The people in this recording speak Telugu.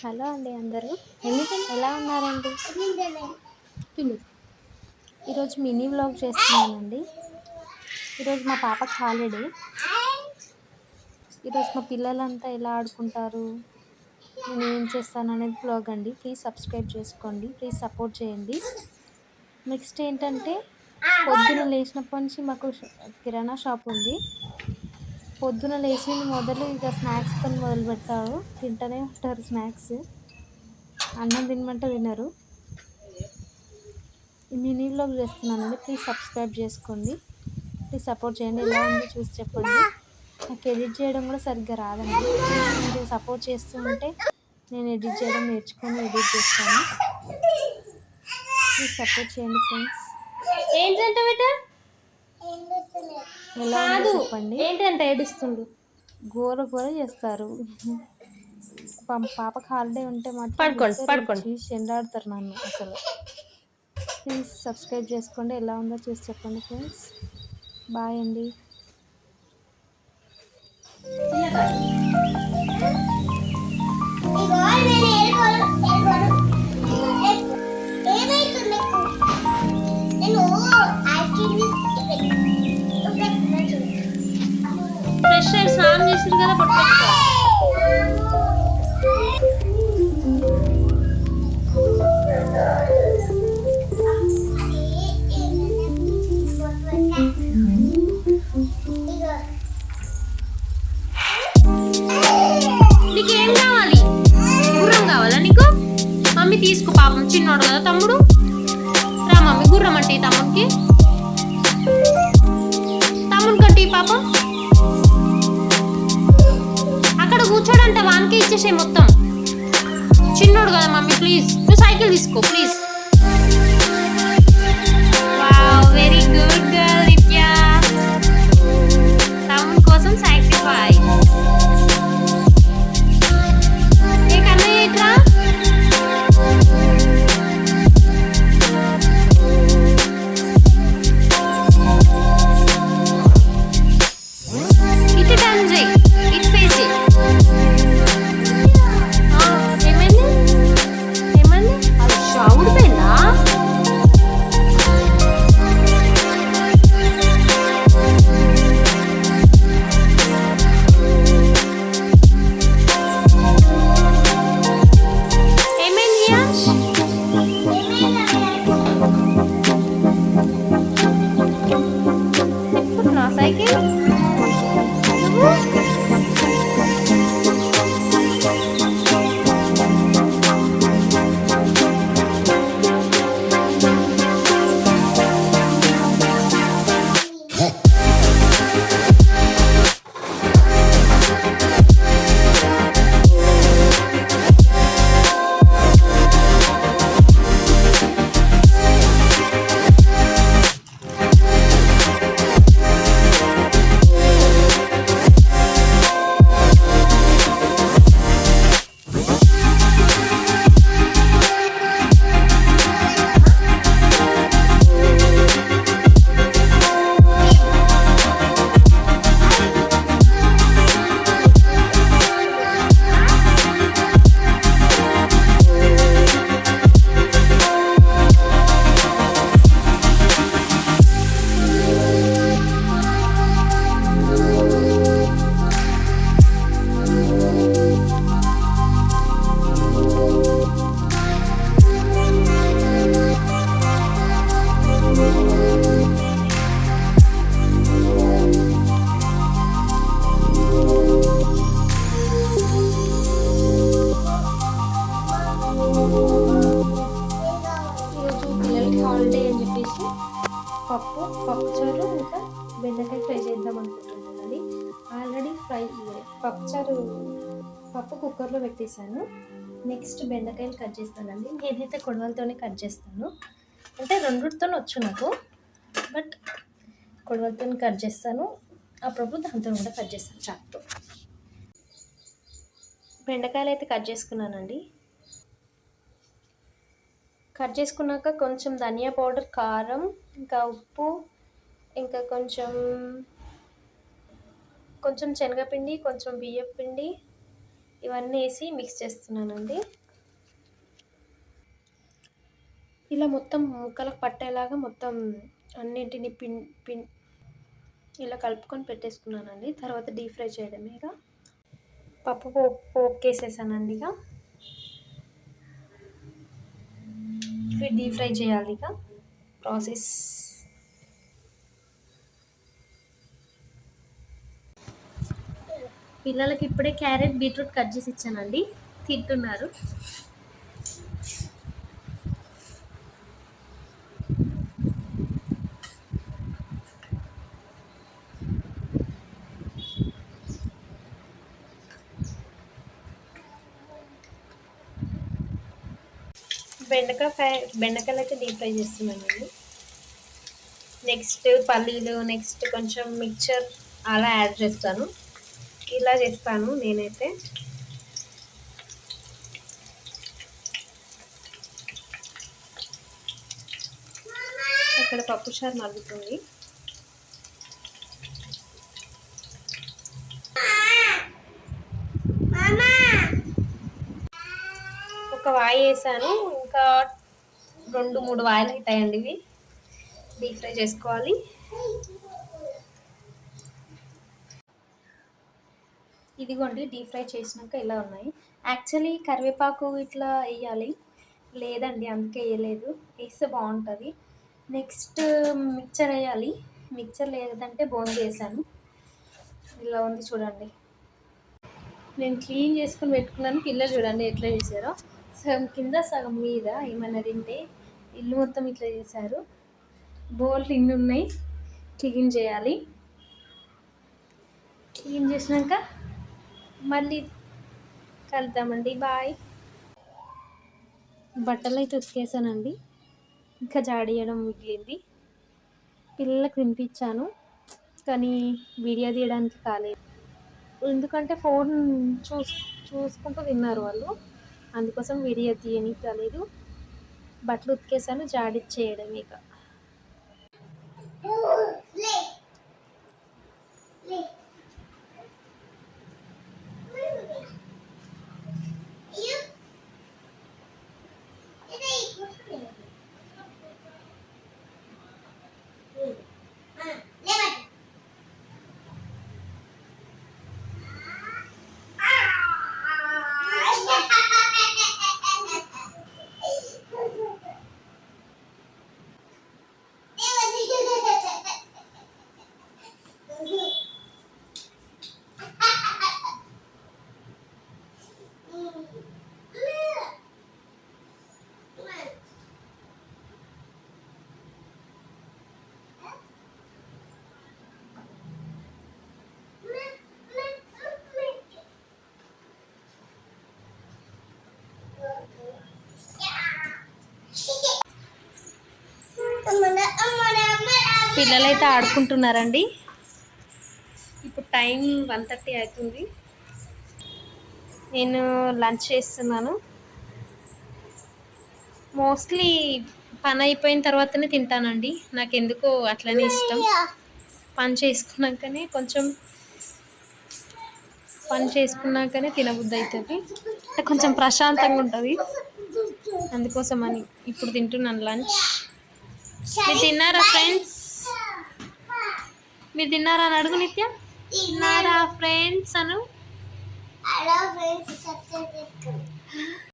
హలో అండి అందరూ. ఎందుకని ఎలా ఉన్నారండి? తిను. ఈరోజు మినీ వ్లాగ్ చేస్తున్నానండి. ఈరోజు మా పాపకి హాలిడే. ఈరోజు మా పిల్లలంతా ఎలా ఆడుకుంటారు, నేను ఏం చేస్తాను అనేది వ్లాగ్ అండి. ప్లీజ్ సబ్స్క్రైబ్ చేసుకోండి, ప్లీజ్ సపోర్ట్ చేయండి. నెక్స్ట్ ఏంటంటే, పొద్దున లేచినప్పటి నుంచి మాకు కిరాణా షాప్ ఉంది. పొద్దున లేచింది మొదలు ఇక స్నాక్స్తో మొదలు పెడతారు, తింటూనే ఉంటారు స్నాక్స్. అన్నం తినమంటే తినరు. ఈ మినీ వ్లాగ్ చేస్తున్నానండి, ప్లీజ్ సబ్స్క్రైబ్ చేసుకోండి, ప్లీజ్ సపోర్ట్ చేయండి. ఎలా ఉందో చూసి చెప్పండి. నాకు ఎడిట్ చేయడం కూడా సరిగ్గా రాదండి. మీరు సపోర్ట్ చేస్తూ ఉంటే నేను ఎడిట్ చేయడం నేర్చుకొని ఎడిట్ చేస్తాను. ప్లీజ్ సపోర్ట్ చేయండి ఫ్రెండ్స్. ఏంటంట బేట? ఎలా ఉందో కాదు, చెప్పండి. ఏంటంట ఏడుస్తుండు? ఘోర ఘోర చేస్తారు. పాపకి హాలిడే ఉంటే మాత్రం పడుకోండి ఇద్దరు పడుకోండి. చీసి చెండాడుతారు నన్ను అసలు. ప్లీజ్ సబ్స్క్రైబ్ చేసుకోండి. ఎలా ఉందో చూసి చెప్పండి ఫ్రెండ్స్. బాయ్ అండి. ఫ్రెష్ అయ్యి స్నానం చేసారు కదా, పట్టుకోవచ్చు. నీకేం కావాలి? గుర్రం కావాలా నీకు? మమ్మీ తీసుకో, పాపం చిన్నోడు కదా తమ్ముడు. రా మమ్మీ, గుర్రం అంటే తమ్ముడికి. తమ్ముడు కంటే పాపం అక్కడ కూర్చోడంట, వానికి ఇచ్చేసే మొత్తం. చిన్నోడు కదా మమ్మీ, ప్లీజ్ నువ్వు సైకిల్ తీసుకో please. Wow, very good girl Nithya. తమ్ముడు కోసం సాక్రిఫైస్. ఏ కన్నయ్య ఇట్లా. ఇటు టర్న్ చేయి, ఇటు ఫేస్ చేయి. ఏమైంది? ఏమైంది? అది ఊడిపోయిందా? ఏమైంది యాష్? ఎక్కుతున్నా సైకిల్ నువ్వు? ఈరోజు పిల్లలకి హాలిడే అని చెప్పేసి పప్పుచారు ఇంకా బెండకాయ ఫ్రై చేద్దాం అనుకుంటున్నానండి. ఆల్రెడీ పప్పుచారు పప్పు కుక్కర్లో పెట్టేశాను. నెక్స్ట్ బెండకాయలు కట్ చేస్తానండి. నేనైతే కొడవలతోనే కట్ చేస్తాను, అంటే రెండుతో వచ్చు నాకు, బట్ కొడవలతో కట్ చేస్తాను. అప్పుడప్పుడు దాంతో కూడా కట్ చేస్తాను చాకుతో. బెండకాయలు అయితే కట్ చేసుకున్నానండి. కట్ చేసుకున్నాక కొంచెం ధనియా పౌడర్, కారం, ఇంకా ఉప్పు, ఇంకా కొంచెం శనగపిండి, కొంచెం బియ్యం పిండి ఇవన్నీ వేసి మిక్స్ చేస్తున్నానండి. ఇలా మొత్తం ముక్కలకు పట్టేలాగా మొత్తం అన్నింటిని ఇలా కలుపుకొని పెట్టేసుకున్నానండి. తర్వాత డీప్ ఫ్రై చేయడమే. ఇక పప్పు పోపుకేసేసానండి. ఇక ఇవి డీప్ ఫ్రై చేయాలి. ఇక ప్రాసెస్ పిల్లలకి ఇప్పుడే క్యారెట్ బీట్రూట్ కట్ చేసి ఇచ్చానండి, తింటున్నారు. బెండకాయలు అయితే డీప్ ఫ్రై చేస్తున్నానండి. నెక్స్ట్ పల్లీలు, నెక్స్ట్ కొంచెం మిక్చర్ అలా యాడ్ చేస్తాను. ఇలా చేస్తాను నేనైతే. ఇక్కడ పప్పుచారు మరుగుతుంది. ఒక వాయి వేసాను, ఇంకా 2-3 వాయిలు అవుతాయండి. ఇవి డీప్ ఫ్రై చేసుకోవాలి. ఇదిగోండి డీప్ ఫ్రై చేసినాక ఇలా ఉన్నాయి. యాక్చువల్లీ కరివేపాకు ఇట్లా వేయాలి, లేదండి అందుకే వేయలేదు. వేస్తే బాగుంటుంది. నెక్స్ట్ మిక్చర్ వేయాలి. మిక్చర్ లేదంటే బోంది వేసాను. ఇలా ఉంది చూడండి. నేను క్లీన్ చేసుకుని పెట్టుకున్నాను. పిల్లలు చూడండి ఎట్లా చేశారో, సగం కింద సగం మీద. ఏమన్నా తింటే ఇల్లు మొత్తం ఇట్లా చేశారు. బోళ్ళు ఇన్ని ఉన్నాయి, క్లీన్ చేయాలి. క్లీన్ చేసినాక మళ్ళీ కలుద్దామండి. బాయ్. బట్టలు అయితే ఉతికేసానండి, ఇంకా జాడియడం మిగిలింది. పిల్లలకు తినిపించాను, కానీ వీడియో తీయడానికి కాలేదు. ఎందుకంటే ఫోన్ చూసుకుంటూ తిన్నారు వాళ్ళు, అందుకోసం వీడియో తీయడానికి కాలేదు. బట్టలు ఉతికేసాను, జాడిచ్చేయడం. ఇక పిల్లలైతే ఆడుకుంటున్నారండి. ఇప్పుడు టైం 1:30 అవుతుంది. నేను లంచ్ చేస్తున్నాను. మోస్ట్లీ పని అయిపోయిన తర్వాతనే తింటానండి, నాకు ఎందుకో అట్లనే ఇష్టం. పని చేసుకున్నాకనే తినబుద్ధి అవుతుంది, కొంచెం ప్రశాంతంగా ఉంటుంది. అందుకోసం అని ఇప్పుడు తింటున్నాను లంచ్. మీరు తిన్నారా ఫ్రెండ్స్? మీరు తిన్నారా అని అడుగు నిత్య. తిన్నారా ఫ్రెండ్స్ అను.